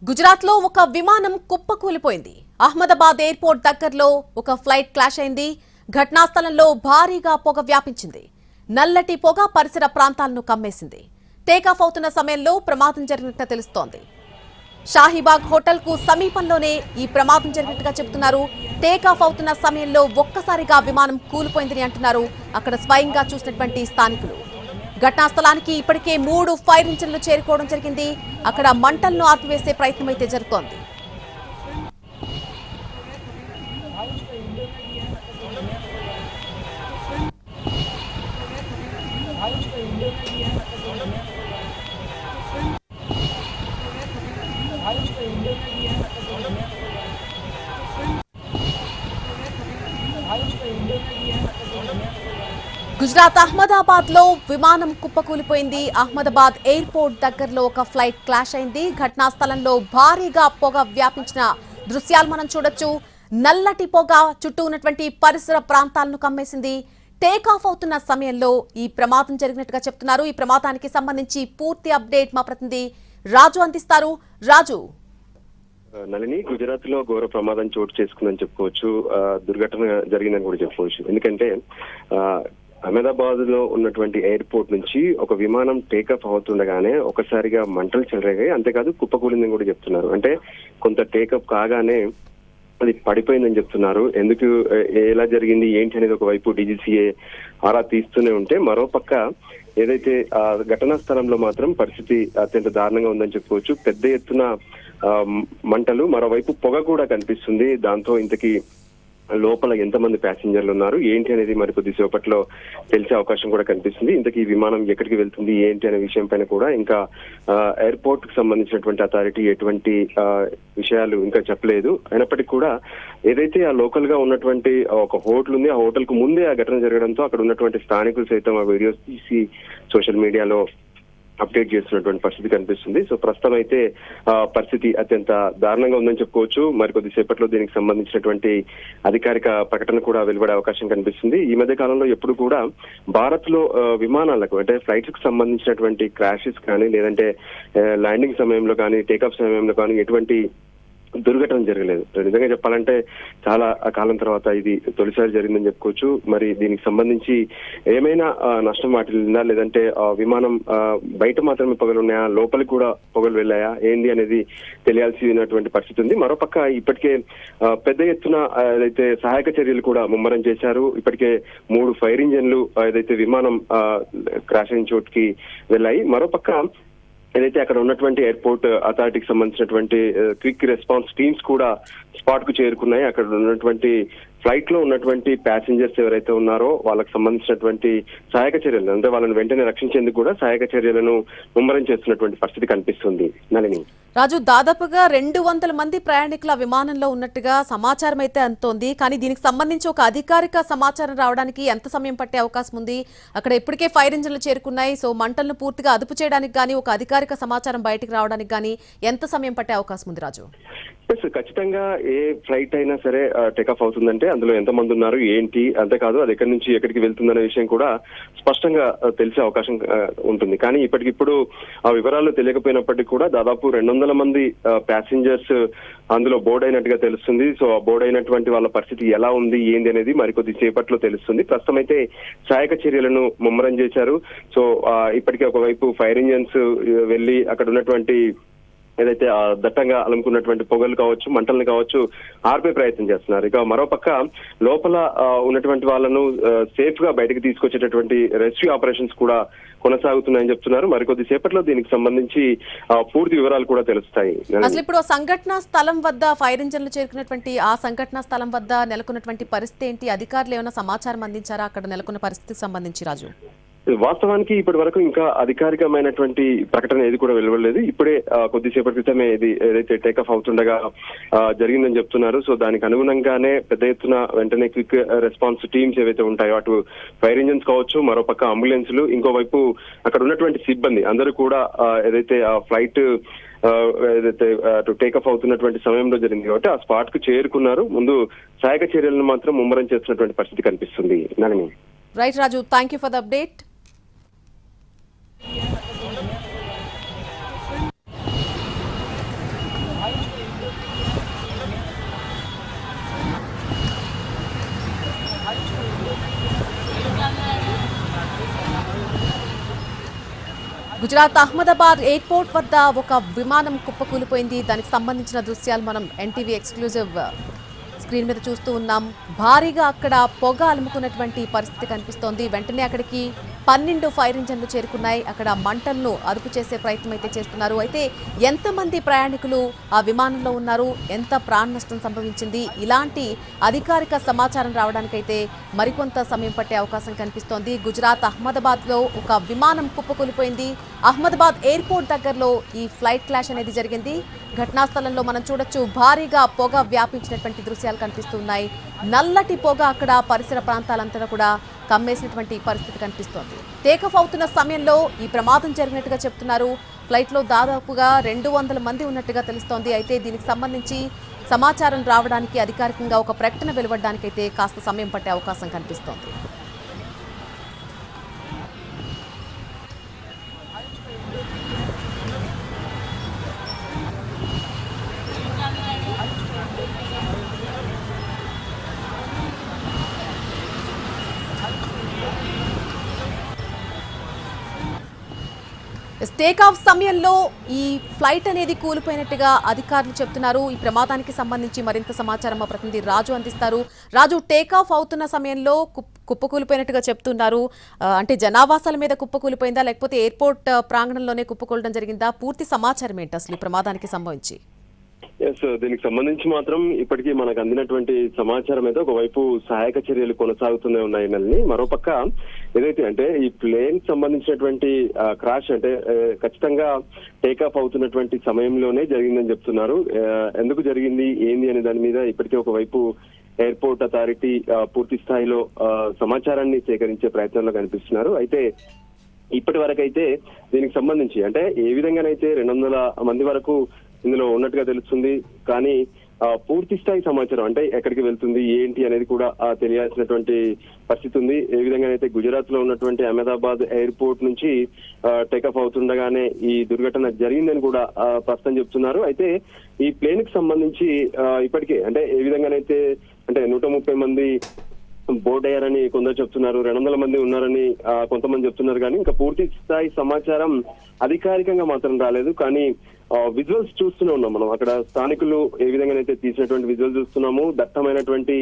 గుజరాత్ లో ఒక విమానం కుప్పకూలిపోయింది. అహ్మదాబాద్ ఎయిర్పోర్ట్ దగ్గరలో ఒక ఫ్లైట్ క్రాష్ అయింది. ఘటనా స్థలంలో భారీగా పొగ వ్యాపించింది. నల్లటి పొగ పరిసర ప్రాంతాలను కమ్మేసింది. టేకాఫ్ అవుతున్న సమయంలో ప్రమాదం జరిగినట్లు తెలుస్తోంది. షాహీబాగ్ హోటల్ కు సమీపంలోనే ఈ ప్రమాదం జరిగినట్టుగా చెబుతున్నారు. టేకాఫ్ అవుతున్న సమయంలో ఒక్కసారిగా విమానం కూలిపోయిందని అంటున్నారు అక్కడ స్వయంగా చూసినటువంటి స్థానికులు. ఘటనా స్థలానికి ఇప్పటికే 3 ఫైర్ ఇంజిన్లు చేరుకోవడం జరిగింది. అక్కడ మంటలను ఆర్పివేసే ప్రయత్నం అయితే జరుగుతోంది. గుజరాత్ అహ్మదాబాద్ లో విమానం కుప్పకూలిపోయింది. అహ్మదాబాద్ ఎయిర్పోర్ట్ దగ్గరలో ఒక ఫ్లైట్ క్రాష్ అయింది. ఘటనా స్థలంలో భారీగా పొగ వ్యాపించిన దృశ్యాలు మనం చూడొచ్చు. నల్లటి పొగ చుట్టూ ఉన్నటువంటి పరిసర ప్రాంతాలను కమ్మేసింది. టేకాఫ్ అవుతున్న సమయంలో ఈ ప్రమాదం జరిగినట్టుగా చెప్తున్నారు. ఈ ప్రమాదానికి సంబంధించి పూర్తి అప్డేట్ మా ప్రతినిధి రాజు అందిస్తారు. రాజు, నళిని, గుజరాత్ లో ఘోర ప్రమాదం చోటు చేసుకుందని చెప్పుకోవచ్చు. దుర్ఘటన జరిగిందని కూడా చెప్పుకోవచ్చు. ఎందుకంటే అహ్మదాబాద్ లో ఉన్నటువంటి ఎయిర్పోర్ట్ నుంచి ఒక విమానం టేకాఫ్ అవుతుండగానే ఒకసారిగా మంటలు చెలరేగాయి. అంతేకాదు కుప్పకూలిందని కూడా చెప్తున్నారు. అంటే కొంత టేకాఫ్ కాగానే అది పడిపోయిందని చెప్తున్నారు. ఎందుకు, ఎలా జరిగింది, ఏంటి అనేది ఒకవైపు డీజీసీఏ ఆరా తీస్తూనే ఉంటే, మరోపక్క ఏదైతే ఆ ఘటనా స్థలంలో మాత్రం పరిస్థితి అత్యంత దారుణంగా ఉందని చెప్పుకోవచ్చు. పెద్ద ఎత్తున మంటలు, మరోవైపు పొగ కూడా కనిపిస్తుంది. దాంతో ఇంతకీ లోపల ఎంతమంది ప్యాసింజర్లు ఉన్నారు, ఏంటి అనేది మరి కొద్దిసేపట్లో తెలిసే అవకాశం కూడా కనిపిస్తుంది. ఇంతకీ ఈ విమానం ఎక్కడికి వెళ్తుంది, ఏంటి అనే విషయం పైన కూడా ఇంకా ఎయిర్పోర్ట్ కి సంబంధించినటువంటి అథారిటీ ఎటువంటి విషయాలు ఇంకా చెప్పలేదు. అయినప్పటికీ కూడా ఏదైతే ఆ లోకల్ గా ఉన్నటువంటి ఒక హోటల్ ఉంది, ఆ హోటల్ కు ముందే ఆ ఘటన జరగడంతో అక్కడ ఉన్నటువంటి స్థానికులు సైతం ఆ వీడియోస్ తీసి సోషల్ మీడియాలో అప్డేట్ చేస్తున్నటువంటి పరిస్థితి కనిపిస్తుంది. సో ప్రస్తుతం అయితే పరిస్థితి అత్యంత దారుణంగా ఉందని చెప్పుకోవచ్చు. మరి కొద్దిసేపట్లో దీనికి సంబంధించినటువంటి అధికారిక ప్రకటన కూడా వెలువడే అవకాశం కనిపిస్తుంది. ఈ మధ్య కాలంలో ఎప్పుడు కూడా భారత్ లో విమానాలకు, అంటే ఫ్లైట్స్ కు సంబంధించినటువంటి క్రాషెస్ కానీ, లేదంటే ల్యాండింగ్ సమయంలో కానీ, టేకాఫ్ సమయంలో కానీ ఎటువంటి దుర్ఘటన జరగలేదు. నిజంగా చెప్పాలంటే చాలా కాలం తర్వాత ఇది తొలిసారి జరిగిందని చెప్పుకోవచ్చు. మరి దీనికి సంబంధించి ఏమైనా నష్టం వాటిల్లిందా, లేదంటే విమానం బయట మాత్రమే పొగలు ఉన్నాయా, లోపలికి కూడా పొగలు వెళ్ళాయా, ఏంది అనేది తెలియాల్సినటువంటి పరిస్థితి ఉంది. మరోపక్క ఇప్పటికే పెద్ద ఎత్తున ఏదైతే సహాయక చర్యలు కూడా ముమ్మరం చేశారు. ఇప్పటికే 3 ఫైర్ ఇంజన్లు ఏదైతే విమానం క్రాష్ అయిన చోటుకి వెళ్ళాయి. మరోపక్క ఏదైతే అక్కడ ఉన్నటువంటి ఎయిర్పోర్ట్ అథారిటీకి సంబంధించినటువంటి క్విక్ రెస్పాన్స్ టీమ్స్ కూడా స్పాట్ కు చేరుకున్నాయి. అక్కడ ఉన్నటువంటి ఫ్లైట్ లో ఉన్నటువంటి ప్యాసింజర్స్ ఎవరైతే ఉన్నారో వాళ్ళకి సంబంధించినటువంటి సహాయక చర్యలు, అంటే వాళ్ళని వెంటనే రక్షించేందుకు కూడా సహాయక చర్యలను ముమ్మరం చేస్తున్నటువంటి పరిస్థితి కనిపిస్తుంది. నళిని, రాజు, దాదాపుగా 200 మంది ప్రయాణికుల విమానంలో ఉన్నట్టుగా సమాచారం అయితే అందుతోంది. కానీ దీనికి సంబంధించి ఒక అధికారిక సమాచారం రావడానికి ఎంత సమయం పట్టే అవకాశం ఉంది? అక్కడ ఇప్పటికే ఫైర్ ఇంజిన్లు చేరుకున్నాయి. సో మంటలను పూర్తిగా అదుపు చేయడానికి కానీ, ఒక అధికారిక సమాచారం బయటకు రావడానికి కానీ ఎంత సమయం పట్టే అవకాశం ఉంది రాజు? ఖచ్చితంగా ఏ ఫ్లైట్ అయినా సరే టేకాఫ్ అవుతుందంటే అందులో ఎంతమంది ఉన్నారు, ఏంటి, అంతేకాదు అది ఎక్కడి నుంచి ఎక్కడికి వెళ్తుందనే విషయం కూడా స్పష్టంగా తెలిసే అవకాశం ఉంటుంది. కానీ ఇప్పటికిప్పుడు ఆ వివరాలు తెలియకపోయినప్పటికీ కూడా దాదాపు 200 మంది ప్యాసింజర్స్ అందులో బోర్డ్ అయినట్టుగా తెలుస్తుంది. సో ఆ బోర్డ్ అయినటువంటి వాళ్ళ పరిస్థితి ఎలా ఉంది, ఏంది అనేది మరికొద్ది సేపట్లో తెలుస్తుంది. ప్రస్తుతం అయితే సహాయక చర్యలను ముమ్మరం చేశారు. సో ఇప్పటికే ఒకవైపు ఫైర్ ఇంజన్స్ వెళ్లి అక్కడ ఉన్నటువంటి ఏదైతే దట్టంగా అలుముకున్నటువంటి పొగలు కావచ్చు, మంటలను కావచ్చు ఆర్పే ప్రయత్నం చేస్తున్నారు. ఇక మరోపక్క లోపల ఉన్నటువంటి వాళ్ళను సేఫ్ గా బయటకు తీసుకొచ్చేటటువంటి రెస్క్యూ ఆపరేషన్స్ కూడా కొనసాగుతున్నాయని చెప్తున్నారు. మరికొద్ది సేపట్లో దీనికి సంబంధించి పూర్తి వివరాలు కూడా తెలుస్తాయి. అసలు ఇప్పుడు సంఘటన స్థలం వద్ద ఫైర్ ఇంజన్లు చేరుకున్నటువంటి ఆ సంఘటన స్థలం వద్ద నెలకొన్నటువంటి పరిస్థితి ఏంటి? అధికారులు ఏమైనా సమాచారం అందించారా అక్కడ నెలకొన్న పరిస్థితికి సంబంధించి రాజు? వాస్తవానికి ఇప్పటి వరకు ఇంకా అధికారికమైనటువంటి ప్రకటన ఏది కూడా వెలువడలేదు. ఇప్పుడే కొద్దిసేపటి క్రితమే ఇది ఏదైతే టేకాఫ్ అవుతుండగా జరిగిందని చెప్తున్నారు. సో దానికి అనుగుణంగానే పెద్ద ఎత్తున వెంటనే క్విక్ రెస్పాన్స్ టీమ్స్ ఏవైతే ఉంటాయో, అటు ఫైర్ ఇంజన్స్ కావచ్చు, మరోపక్క అంబులెన్స్లు, ఇంకోవైపు అక్కడ ఉన్నటువంటి సిబ్బంది అందరూ కూడా ఏదైతే ఆ ఫ్లైట్ ఏదైతే టేకాఫ్ అవుతున్నటువంటి సమయంలో జరిగింది కాబట్టి ఆ స్పాట్ కు చేరుకున్నారు. ముందు సహాయక చర్యలను మాత్రం ముమ్మరం చేస్తున్నటువంటి పరిస్థితి కనిపిస్తుంది. Nalini, right Raju, thank you for the update. Gujarat Ahmedabad airport వద్ద ఒక విమానం కుప్పకూలిపోయింది. దానికి సంబంధించిన దృశ్యాలు మనం ఎన్టీవీ ఎక్స్క్లూజివ్ స్క్రీన్ మీద చూస్తూ ఉన్నాం. భారీగా అక్కడ పొగ అలుముకున్నటువంటి పరిస్థితి కనిపిస్తోంది. వెంటనే అక్కడికి 12 ఫైర్ ఇంజన్లు చేరుకున్నాయి. అక్కడ మంటలను అదుపు చేసే ప్రయత్నం అయితే చేస్తున్నారు. అయితే ఎంతమంది ప్రయాణికులు ఆ విమానంలో ఉన్నారు, ఎంత ప్రాణ నష్టం సంభవించింది, ఇలాంటి అధికారిక సమాచారం రావడానికైతే మరికొంత సమయం పట్టే అవకాశం కనిపిస్తోంది. గుజరాత్ అహ్మదాబాద్లో ఒక విమానం కుప్పకూలిపోయింది. అహ్మదాబాద్ ఎయిర్పోర్ట్ దగ్గరలో ఈ ఫ్లైట్ క్లాష్ అనేది జరిగింది. ఘటనా స్థలంలో మనం చూడొచ్చు, భారీగా పొగ వ్యాపించినటువంటి దృశ్యాలు కనిపిస్తున్నాయి. నల్లటి పొగ అక్కడ పరిసర ప్రాంతాలంతా కూడా కమ్మేసినటువంటి పరిస్థితి కనిపిస్తోంది. టేకాఫ్ అవుతున్న సమయంలో ఈ ప్రమాదం జరిగినట్టుగా చెప్తున్నారు. ఫ్లైట్లో దాదాపుగా 200 మంది ఉన్నట్టుగా తెలుస్తోంది. అయితే దీనికి సంబంధించి సమాచారం రావడానికి అధికారికంగా ఒక ప్రకటన వెలువడడానికి అయితే కాస్త సమయం పట్టే అవకాశం కనిపిస్తోంది. టేక్ ఆఫ్ సమయంలో ఈ ఫ్లైట్ అనేది కూలిపోయినట్టుగా అధికారులు చెప్తున్నారు. ఈ ప్రమాదానికి సంబంధించి మరింత సమాచారం మా ప్రతినిధి రాజు అందిస్తారు. రాజు, టేక్ ఆఫ్ అవుతున్న సమయంలో కుప్పకూలిపోయినట్టుగా చెప్తున్నారు. అంటే జనావాసాల మీద కుప్పకూలిపోయిందా, లేకపోతే ఎయిర్పోర్ట్ ప్రాంగణంలోనే కుప్పకూలడం జరిగిందా? పూర్తి సమాచారం ఏంటి అసలు ఈ ప్రమాదానికి సంబంధించి? దీనికి సంబంధించి మాత్రం ఇప్పటికీ మనకు అందినటువంటి సమాచారం అయితే ఒకవైపు సహాయక చర్యలు కొనసాగుతూనే ఉన్నాయి నల్ని. మరోపక్క ఏదైతే అంటే ఈ ప్లేన్ సంబంధించినటువంటి క్రాష్ అంటే ఖచ్చితంగా టేకాఫ్ అవుతున్నటువంటి సమయంలోనే జరిగిందని చెప్తున్నారు. ఎందుకు జరిగింది ఏంది అనే దాని మీద ఇప్పటికే ఒకవైపు ఎయిర్పోర్ట్ అథారిటీ పూర్తి స్థాయిలో సమాచారాన్ని సేకరించే ప్రయత్నంలో కనిపిస్తున్నారు. అయితే ఇప్పటి వరకైతే దీనికి సంబంధించి అంటే ఏ విధంగానైతే 200 మంది వరకు ఇందులో ఉన్నట్టుగా తెలుస్తుంది. కానీ పూర్తి స్థాయి సమాచారం అంటే ఎక్కడికి వెళ్తుంది ఏంటి అనేది కూడా తెలియాల్సినటువంటి పరిస్థితి ఉంది. ఏ విధంగా అయితే గుజరాత్ లో ఉన్నటువంటి అహ్మదాబాద్ ఎయిర్పోర్ట్ నుంచి టేకాఫ్ అవుతుండగానే ఈ దుర్ఘటన జరిగిందని కూడా ప్రస్తుతం చెప్తున్నారు. అయితే ఈ ప్లేన్ కి సంబంధించి ఇప్పటికే అంటే ఏ విధంగానైతే అంటే 130 మంది బోర్డు అయ్యారని కొందరు చెప్తున్నారు, 200 మంది ఉన్నారని కొంతమంది చెప్తున్నారు. కానీ ఇంకా పూర్తి స్థాయి సమాచారం అధికారికంగా మాత్రం రాలేదు. కానీ విజువల్స్ చూస్తూనే ఉన్నాం మనం. అక్కడ స్థానికులు ఏ విధంగానైతే తీసినటువంటి విజువల్ చూస్తున్నాము. దట్టమైనటువంటి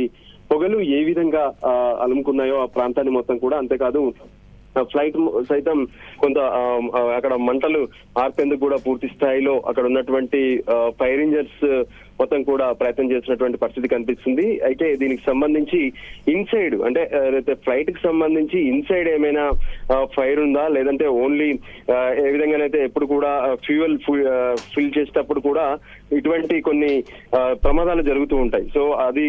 పొగలు ఏ విధంగా అలుముకున్నాయో ఆ ప్రాంతాన్ని మొత్తం కూడా. అంతేకాదు ఫ్లైట్ సైతం కొంత అక్కడ మంటలు ఆర్పేందుకు కూడా పూర్తి స్థాయిలో అక్కడ ఉన్నటువంటి ఫైర్ ఇంజన్స్ మొత్తం కూడా ప్రయత్నం చేసినటువంటి పరిస్థితి కనిపిస్తుంది. అయితే దీనికి సంబంధించి ఇన్సైడ్ అంటే ఏదైతే ఫ్లైట్ కి సంబంధించి ఇన్సైడ్ ఏమైనా ఫైర్ ఉందా, లేదంటే ఓన్లీ ఏ విధంగానైతే ఎప్పుడు కూడా ఫ్యూయల్ ఫిల్ చేసేటప్పుడు కూడా ఇటువంటి కొన్ని ప్రమాదాలు జరుగుతూ ఉంటాయి. సో అది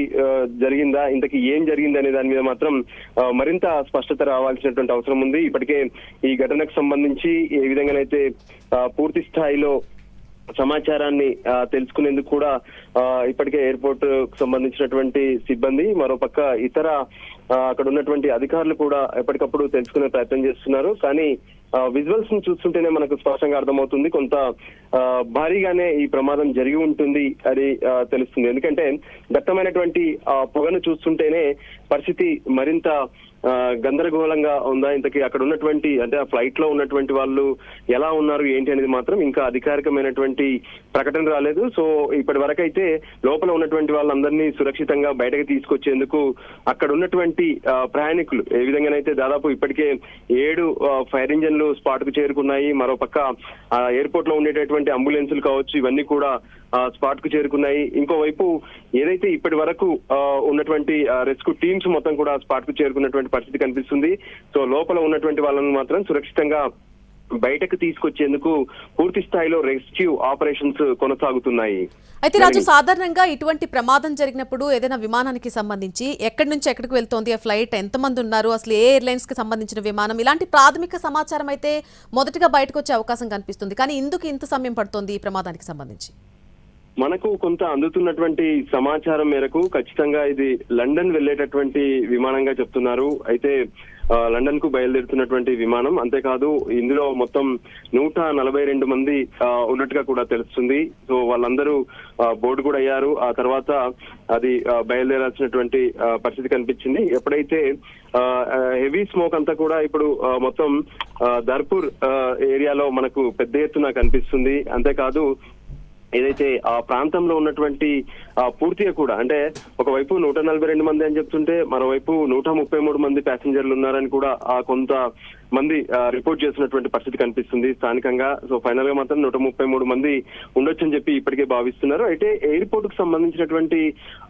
జరిగిందా, ఇంతకీ ఏం జరిగింది అనే దాని మీద మాత్రం మరింత స్పష్టత రావాల్సినటువంటి అవసరం ఉంది. ఇప్పటికే ఈ ఘటనకు సంబంధించి ఏ విధంగానైతే పూర్తి స్థాయిలో సమాచారాన్ని తెలుసుకునేందుకు కూడా ఇప్పటికే ఎయిర్పోర్ట్ కు సంబంధించినటువంటి సిబ్బంది, మరోపక్క ఇతర అక్కడ ఉన్నటువంటి అధికారులు కూడా ఎప్పటికప్పుడు తెలుసుకునే ప్రయత్నం చేస్తున్నారు. కానీ విజువల్స్ ను చూస్తుంటేనే మనకు స్పష్టంగా అర్థమవుతుంది కొంత భారీగానే ఈ ప్రమాదం జరిగి ఉంటుంది అని తెలుస్తుంది. ఎందుకంటే దట్టమైనటువంటి పొగను చూస్తుంటేనే పరిస్థితి మరింత గందరగోళంగా ఉందా, ఇంతకీ అక్కడ ఉన్నటువంటి అంటే ఆ ఫ్లైట్ లో ఉన్నటువంటి వాళ్ళు ఎలా ఉన్నారు ఏంటి అనేది మాత్రం ఇంకా అధికారికమైనటువంటి ప్రకటన రాలేదు. సో ఇప్పటి వరకైతే లోపల ఉన్నటువంటి వాళ్ళందరినీ సురక్షితంగా బయటకు తీసుకొచ్చేందుకు అక్కడ ఉన్నటువంటి ప్రయాణికులు ఏ విధంగానైతే దాదాపు ఇప్పటికే 7 ఫైర్ ఇంజన్లు స్పాట్ కు చేరుకున్నాయి. మరోపక్క ఎయిర్పోర్ట్ లో ఉండేటటువంటి అంబులెన్సులు కావచ్చు, ఇవన్నీ కూడా స్పాట్ కు చేరుకున్నాయి. ఇంకోవైపు ఏదైతే ఇప్పటి వరకు ఉన్నటువంటి రెస్క్యూ టీమ్స్ మొత్తం కూడా స్పాట్ కు చేరుకున్నటువంటి పరిస్థితి కనిపిస్తుంది. సో లోపల ఉన్నటువంటి వాళ్ళని మాత్రం సురక్షితంగా బయటకు తీసుకొచ్చేందుకు పూర్తి స్థాయిలో రెస్క్యూ ఆపరేషన్స్ కొనసాగుతున్నాయి. అయితే రాజు, సాధారణంగా ఇటువంటి ప్రమాదం జరిగినప్పుడు ఏదైనా విమానానికి సంబంధించి ఎక్కడి నుంచి ఎక్కడికి వెళ్తోంది ఆ ఫ్లైట్, ఎంతమంది ఉన్నారు, అసలు ఏ ఎయిర్లైన్స్ కి సంబంధించిన విమానం, ఇలాంటి ప్రాథమిక సమాచారం అయితే మొదటగా బయటకు వచ్చే అవకాశం కనిపిస్తుంది. కానీ ఇందుకు ఇంత సమయం పడుతోంది ఈ ప్రమాదానికి సంబంధించి? మనకు కొంత అందుతున్నటువంటి సమాచారం మేరకు ఖచ్చితంగా ఇది లండన్ వెళ్లేటటువంటి విమానంగా చెప్తున్నారు. అయితే లండన్ కు బయలుదేరుతున్నటువంటి విమానం. అంతేకాదు ఇందులో మొత్తం 142 మంది ఉన్నట్టుగా కూడా తెలుస్తుంది. సో వాళ్ళందరూ బోర్డు కూడా అయ్యారు. ఆ తర్వాత అది బయలుదేరాల్సినటువంటి పరిస్థితి కనిపించింది. ఎప్పుడైతే హెవీ స్మోక్ అంతా కూడా ఇప్పుడు మొత్తం దర్పూర్ ఏరియాలో మనకు పెద్ద ఎత్తున కనిపిస్తుంది. అంతేకాదు ఏదైతే ఆ ప్రాంతంలో ఉన్నటువంటి పూర్తిగా కూడా అంటే ఒకవైపు 142 మంది అని చెప్తుంటే మరోవైపు 133 మంది ప్యాసింజర్లు ఉన్నారని కూడా కొంత మంది రిపోర్ట్ చేస్తున్నటువంటి పరిస్థితి కనిపిస్తుంది స్థానికంగా. సో ఫైనల్ గా మాత్రం 133 మంది ఉండొచ్చని చెప్పి ఇప్పటికే భావిస్తున్నారు. అయితే ఎయిర్పోర్ట్ కు సంబంధించినటువంటి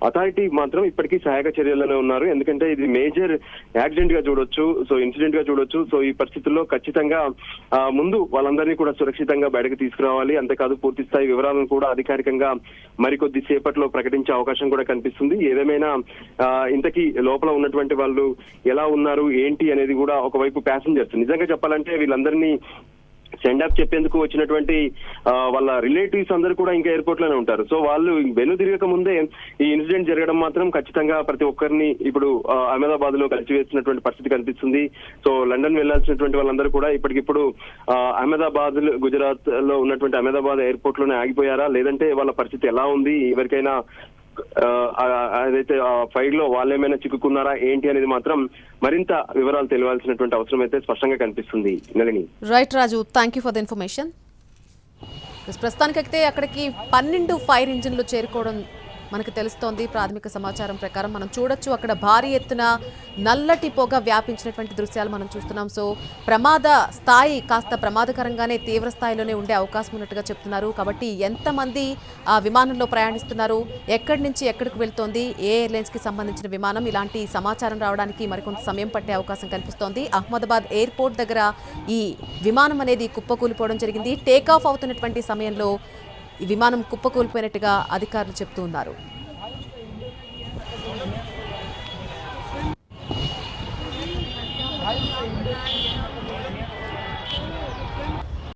అథారిటీ మాత్రం ఇప్పటికీ సహాయక చర్యల్లోనే ఉన్నారు. ఎందుకంటే ఇది మేజర్ యాక్సిడెంట్ గా చూడొచ్చు, సో ఇన్సిడెంట్ గా చూడొచ్చు. సో ఈ పరిస్థితుల్లో ఖచ్చితంగా ముందు వాళ్ళందరినీ కూడా సురక్షితంగా బయటకు తీసుకురావాలి. అంతేకాదు పూర్తి స్థాయి వివరాలను కూడా అధికారికంగా మరికొద్ది సేపట్లో ప్రకటించే అవకాశం కూడా కనిపిస్తుంది. ఏదేమైనా ఇంతకీ లోపల ఉన్నటువంటి వాళ్ళు ఎలా ఉన్నారు ఏంటి అనేది కూడా ఒకవైపు ప్యాసింజర్స్ నిజంగా చెప్పాలంటే వీళ్ళందరినీ సెండ్ ఆఫ్ చెప్పేందుకు వచ్చినటువంటి వాళ్ళ రిలేటివ్స్ అందరూ కూడా ఇంకా ఎయిర్పోర్ట్ లోనే ఉంటారు. సో వాళ్ళు వెను తిరగక ముందే ఈ ఇన్సిడెంట్ జరగడం మాత్రం ఖచ్చితంగా ప్రతి ఒక్కరిని ఇప్పుడు అహ్మదాబాద్ లో కలిసివేసినటువంటి పరిస్థితి కనిపిస్తుంది. సో లండన్ వెళ్లాల్సినటువంటి వాళ్ళందరూ కూడా ఇప్పటికిప్పుడు అహ్మదాబాద్ గుజరాత్ లో ఉన్నటువంటి అహ్మదాబాద్ ఎయిర్పోర్ట్ లోనే ఆగిపోయారా, లేదంటే వాళ్ళ పరిస్థితి ఎలా ఉంది, ఎవరికైనా ఏదైతే ఫైర్ లో వాళ్ళు ఏమైనా చిక్కుకున్నారా ఏంటి అనేది మాత్రం మరింత వివరాలు తెలియాల్సినటువంటి అవసరం అయితే స్పష్టంగా కనిపిస్తుంది. Nalini. Right Raju, thank you for the information. ప్రస్తుతానికైతే అక్కడికి 12 ఫైర్ ఇంజిన్లు చేరుకోవడం మనకు తెలుస్తోంది. ప్రాథమిక సమాచారం ప్రకారం మనం చూడొచ్చు అక్కడ భారీ ఎత్తున నల్లటి పొగ వ్యాపించినటువంటి దృశ్యాలు మనం చూస్తున్నాం. సో ప్రమాద స్థాయి కాస్త ప్రమాదకరంగానే తీవ్ర స్థాయిలోనే ఉండే అవకాశం ఉన్నట్టుగా చెప్తున్నారు. కాబట్టి ఎంతమంది ఆ విమానంలో ప్రయాణిస్తున్నారు, ఎక్కడి నుంచి ఎక్కడికి వెళ్తోంది, ఏ ఎయిర్లైన్స్ కి సంబంధించిన విమానం, ఇలాంటి సమాచారం రావడానికి మరికొంత సమయం పట్టే అవకాశం కనిపిస్తోంది. అహ్మదాబాద్ ఎయిర్పోర్ట్ దగ్గర ఈ విమానం అనేది కుప్పకూలిపోవడం జరిగింది. టేకాఫ్ అవుతున్నటువంటి సమయంలో ఈ విమానం కుప్పకూలిపోయినట్టుగా అధికారులు చెప్తూ ఉన్నారు.